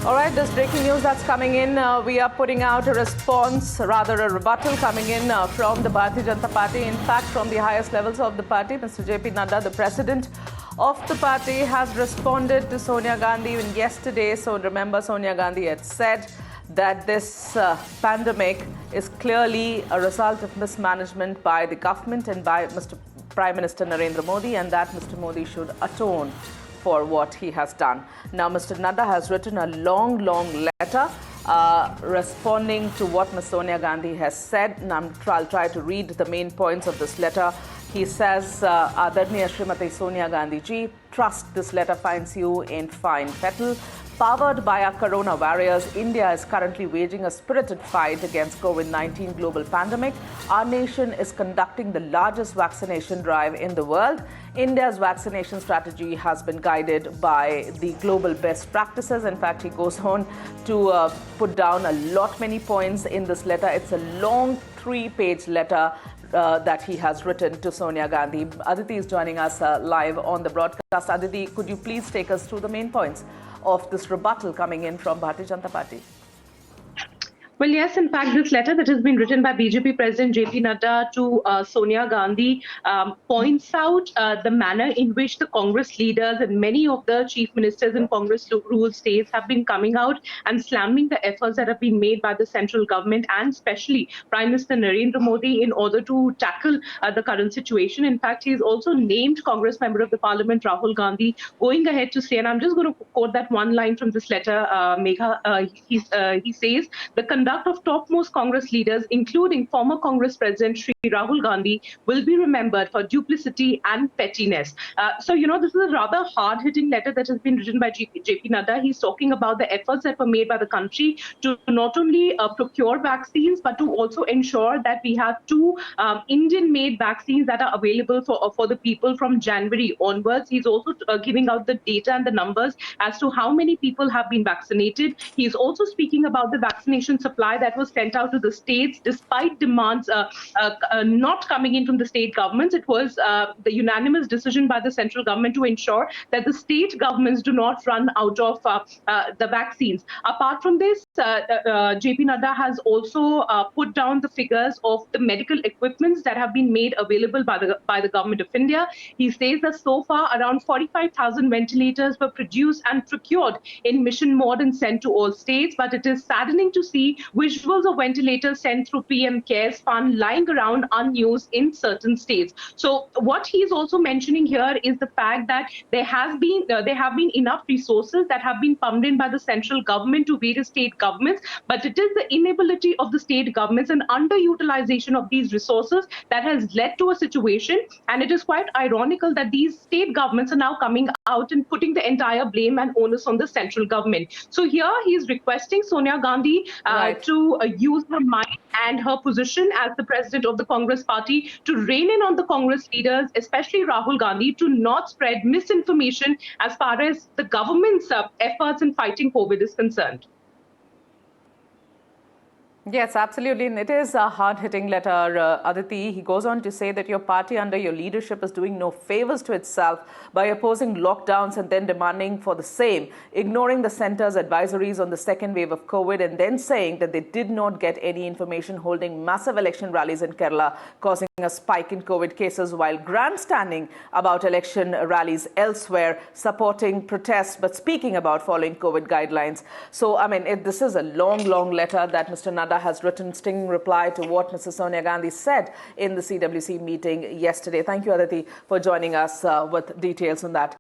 All right, this breaking news that's coming in, we are putting out a response, rather a rebuttal coming in from the Bharatiya Janata Party. In fact, from the highest levels of the party, Mr. JP Nadda, the president of the party, has responded to Sonia Gandhi even yesterday. So remember, Sonia Gandhi had said that this pandemic is clearly a result of mismanagement by the government and by Mr. Prime Minister Narendra Modi, and that Mr. Modi should atone for what he has done. Now, Mr. Nadda has written a long letter responding to what Ms. Sonia Gandhi has said. And I'll try to read the main points of this letter. He says, Adarniya Srimati Sonia Gandhi ji, trust this letter finds you in fine fettle. Powered by our corona warriors, India is currently waging a spirited fight against COVID-19 global pandemic. Our nation is conducting the largest vaccination drive in the world. India's vaccination strategy has been guided by the global best practices. In fact, he goes on to put down many points in this letter. It's a long 3-page letter that he has written to Sonia Gandhi. Aditi is joining us live on the broadcast. Aditi, could you please take us through the main points of this rebuttal coming in from Bharatiya Janata Party? Well, yes, in fact, this letter that has been written by BJP President JP Nadda to Sonia Gandhi points out the manner in which the Congress leaders and many of the chief ministers in Congress-ruled states have been coming out and slamming the efforts that have been made by the central government and especially Prime Minister Narendra Modi in order to tackle the current situation. In fact, he's also named Congress Member of the Parliament Rahul Gandhi, going ahead to say, and I'm just going to quote that one line from this letter, Megha. He says, the conduct of topmost Congress leaders, including former Congress President Shri Rahul Gandhi, will be remembered for duplicity and pettiness. So, this is a rather hard-hitting letter that has been written by JP Nadda. He's talking about the efforts that were made by the country to not only procure vaccines, but to also ensure that we have 2 Indian-made vaccines that are available for the people from January onwards. He's also giving out the data and the numbers as to how many people have been vaccinated. He's also speaking about the vaccination supply that was sent out to the states despite demands not coming in from the state governments. It was the unanimous decision by the central government to ensure that the state governments do not run out of the vaccines. Apart from this, JP Nadda has also put down the figures of the medical equipments that have been made available by the government of India. He says that so far around 45,000 ventilators were produced and procured in mission mode and sent to all states, but it is saddening to see visuals of ventilators sent through PM CARES Fund lying around unused in certain states. So what he's also mentioning here is the fact that there have been enough resources that have been pumped in by the central government to various state governments, but it is the inability of the state governments and underutilization of these resources that has led to a situation. And it is quite ironical that these state governments are now coming out and putting the entire blame and onus on the central government. So here he is requesting Sonia Gandhi to use her mind and her position as the president of the Congress party to rein in on the Congress leaders, especially Rahul Gandhi, to not spread misinformation as far as the government's efforts in fighting COVID is concerned. Yes, absolutely. And it is a hard-hitting letter, Aditi. He goes on to say that your party under your leadership is doing no favors to itself by opposing lockdowns and then demanding for the same, ignoring the centre's advisories on the second wave of COVID, and then saying that they did not get any information, holding massive election rallies in Kerala, causing a spike in COVID cases while grandstanding about election rallies elsewhere, supporting protests, but speaking about following COVID guidelines. So, I mean, this is a long letter that Mr. Nadda has written, stinging reply to what Mrs. Sonia Gandhi said in the CWC meeting yesterday. Thank you, Aditi, for joining us with details on that.